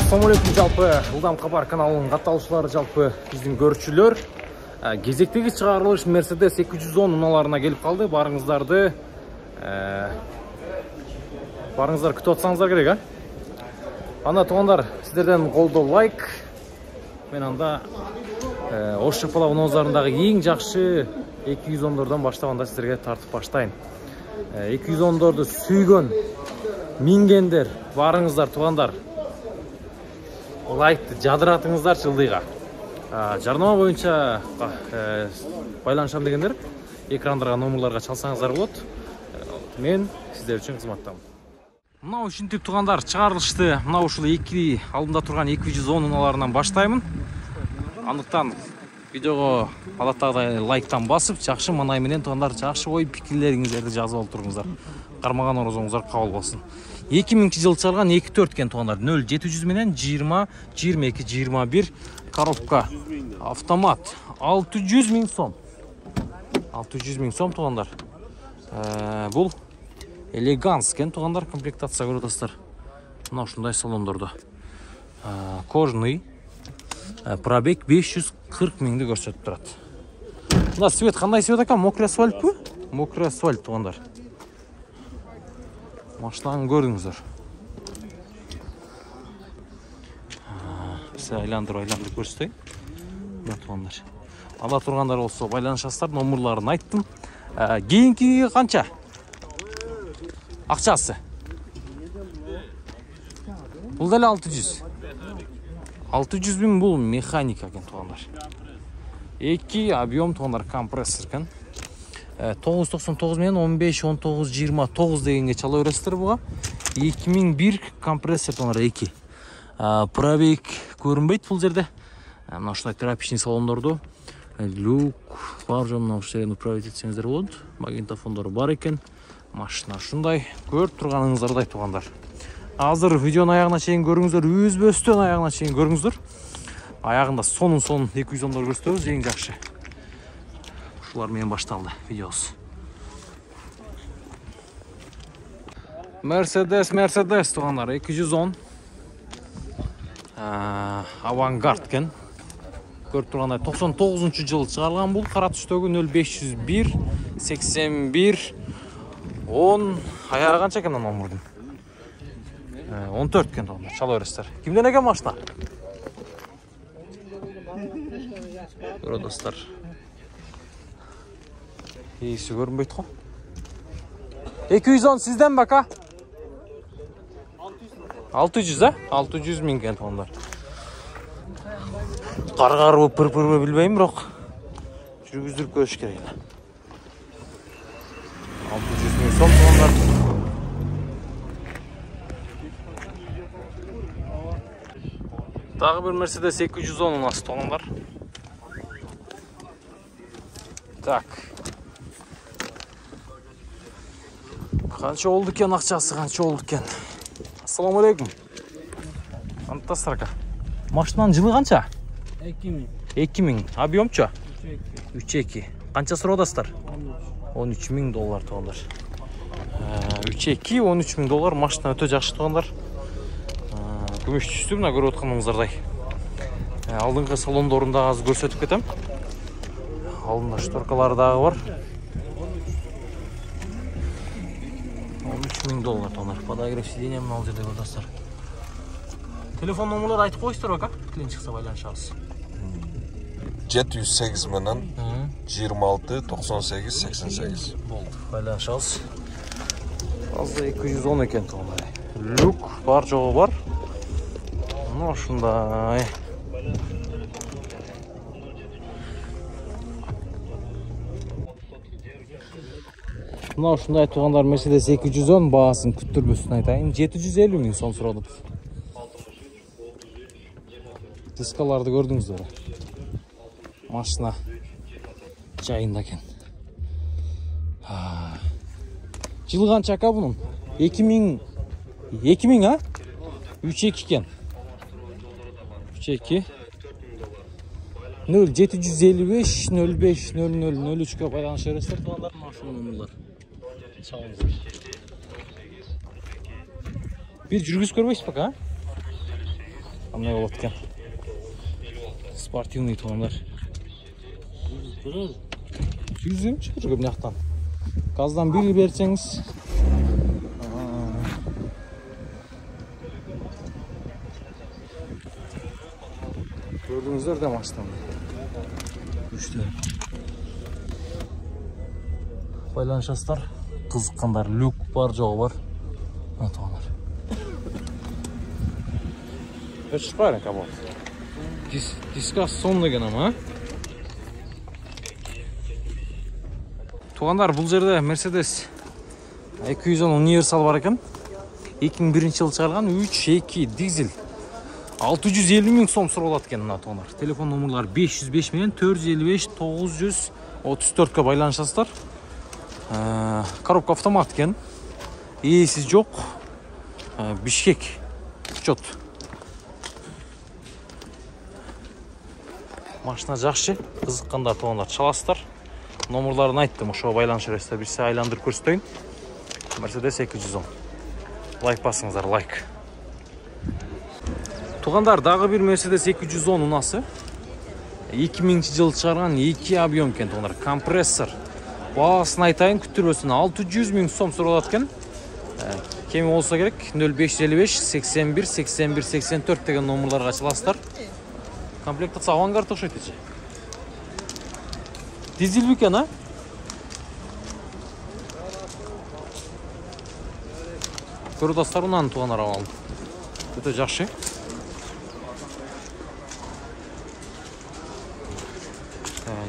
Ассалаумалейкум, жалпы Жылдам Хабар каналының катталуучулары, жалпы биздин көрүүчүлөр. Кезектеги чыгарылыш Mercedes 210 унааларына келип калды. Барыңыздар күтүп атсаңыздар керек, Анда туугандар, сиздерден колдоо лайк. Мен анда Ош Шапала унааларындагы эң жакшы 210дордон баштаганда сиздерге тартып баштайын. 210дорду сүйгөн, мингендер, барыңыздар туугандар. Лайкты жадыратыңыздарчы ылдыйга. Жарнама боюнча байланышам дегендер экрандарга номерларга чалсаңыздар болот. Мен сиздер үчүн кызматтамын. Мына ушинтип туугандар, чыгарылышты мына ушул алдымда турган 210 унааларынан баштаймын. Андыктан видеого адаттагыдай лайктан басып, жакшы манай менен туугандар жакшы ой пикирлериңиздерди жазып алып туруңуздар. Кармаган орозоңуздар кабыл болсун. 2000 жыл чыгарган 2.4 кен туугандар, 0700 менен 20-22-21 коробка автомат 600 000 сом. 600 000 сом туугандар. Бул элеганс кен туугандар, комплектация көрүп атасыздар. Мына ушундай салондордо. Кожный. Пробег 540 000ди көрсөтүп турат. Мына свет кандай свет экен? Мокрый асфальтпы? Мокрый асфальт туугандар. Машинаны көрдүңүздөр. Сиз айландырып көрсөтөйүн. Мына туугандар. Ала тургандар болсо байланышасыздар, номерларын айттым. Кийинки канча? Акчасы? Бул деле 600. 600 000 бул механика экен туугандар. 2 объем туугандар, компрессор экен. 999 менен 15-19-29 дегенге чала бересиздер буга. 2001 компрессор туугандар 2. Пробег көрүнбөйт бул жерде. Мына ушундай трапичный салондорду люк бар, мына ушул управлять этсеңиздер болот. Магнитофондору бар экен. Машина ушундай көрүп турганыңыздардай туугандар. Азыр видеонун аягына чейин көрүңүздөр, үзбөстөн аягына чейин көрүңүздөр. Аягында сонун 210дор көрсөтөбүз, эң жакшы. Ушулар менен башталды видеосу. Mercedes туугандар, 210. Авангард кен. Көрүп тургандай 99-жылы чыгарылган бул, кара түстөгү 0501 81 10 аягы канча экен номердин? 14 кен туугандар, чала бересиздер. Кимден экен машина? Көрөт достор. Ээси көрүнбөйт го. 210 сизден бака? 600, 600 000 кен туугандар. Каргарбы, пыр-пырбы билбейм, бирок жүргүздүрүп көрүш керек. 600 000 сом туугандар. Дагы бир Mercedes 210 унасы туугандар. Так. Канча болду экен акчасы, канча болду экен? Ассаламу алейкум. Антастар ака. Машинанын жылы канча? 2000. 2000. Объемчу? 3.2. Канча сурап атасыздар? $13 000 туугандар. 3.2 $13 000 машина өтө жакшы туугандар. Күмүш түстү, мына көрүп атканыңыздардай. Алдыңкы салондорунда азыр көрсөтүп кетем. Алдында шторкалары дагы бар. $13 000 туугандар. Подогрев сиденья мына жерде көрүп атасыздар. Телефон номерлерин айтып коюңуздар бака, клиент чыкса байланышабыз. 708 менен 26 98 88. Болду, байланышабыз. Азыр 210 экен туугандар. Люк бар жогу бар. Мына ушундай. Мына ушундай туугандар, Mercedes 210 баасын күттүрбөсүн айтайын. 750 000 сом сурадык. Дискаларды көрдүңүздөр. Машина жайында экен. Жылы канча ака бунун? 2000, а? 3.2 кен. 3.2. 0755 05 00 03 байланыша бересиздер туугандар. Машина номерлер. Бир жүргүз көрбөйсүз бака? Qanday bo'lib o'tgan? Sportivniy to'g'anlar. 100 chiqir bu yoqdan. Gazdan 1 bersangiz. Gördüğünüzler de maçtan. İşte. Paylaşaslar. Kızıkkanlar, lük var, joğı var. Ne toğanlar. Kaç var ya kabul. Diskas sonuna gene ama. Toğanlar bu yerde Mercedes 210 universal var ekan. 2001 yıl çıkargan 3.2 dizel. 650 ming so'm so'raladi ekan mына to'g'anlar. Telefon nomerlari 505 bilan 455 934 ga baylanishasizlar. Коробка avtomat ekan. Esiz yo'q. Bishkek uchot. Mashina yaxshi, qiziqqanda to'g'anlar chalasizlar. Nomerlarini aytdim, o'sha baylanishasizlar. Bir aylantirib ko'rsatayin. Mercedes 210. Like basыңыздар, like. Туғандар, дағы bir Mercedes 210 unası. 2000 yıl çıkargan 2 объем екен туғандар. Компрессор. Бағасын айтайын, күттірбесін 600 мing сом сұралады екен. Кеми болса керек 0555 81 81 84 деген номерларға çalasыздар. Комплектация авангард ұқсайды ете. Дизель екен, а? Көрдастар ұнаны туғандар алды. Өте жақсы.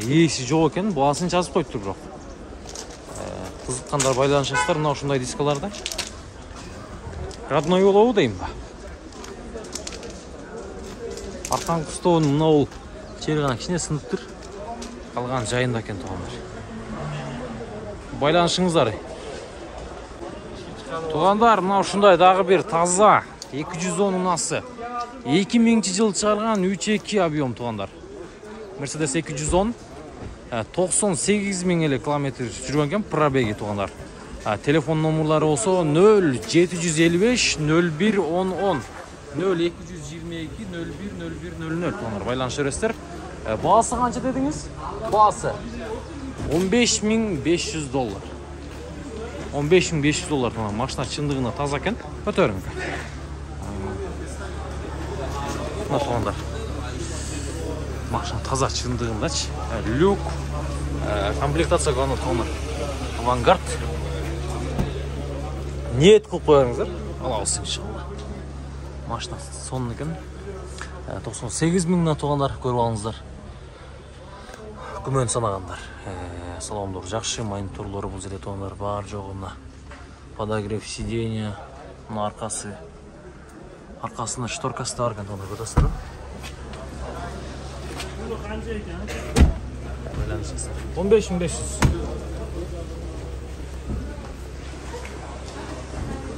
Есі жоқ екен, бағасын жазып қойып тұр бірақ. Қызыққандар байланышасыздар, мынау ушундай дискаларда. Родной болуы деймін ба. Арқан құстауын мынау жері ғана кішіне сынып тұр. Қалған жайында екен туғандар. Байланышыңыздар. Туғандар, мынау ушундай дағы бір таза 210 унасы. 2000 жыл шығарған 3.2 объем туғандар. Mercedes 210 98 ming kilometr жүрген екен пробеги туғандар. Телефон номерлары болса 0755 01 10 10 0222 01 01 00 туғандар. Байланыш бересіздер. Бағасы қанша дедіңіз? Бағасы $15.500. $15.500 туғандар. Машина шындығына таза екен. Көтеріңіз. Мына туғандар. Машина таза шындығындачы. Люк. Комплектация ғана туғандар. Авангард. Ниет қылып қойыңыздар. Алауыз иншалла. Машина сонын екен. 98 мыңнан туғандар. Көріп алыңыздар. Күмөн санағандар. Саламдор жақшы. Мониторлары бұл жерде туғандар бар жоғына. Подогрев сиденья. Мына арқасы. Арқасында шторкасы да бар екен туғандар. Көтасыздар. 15.500.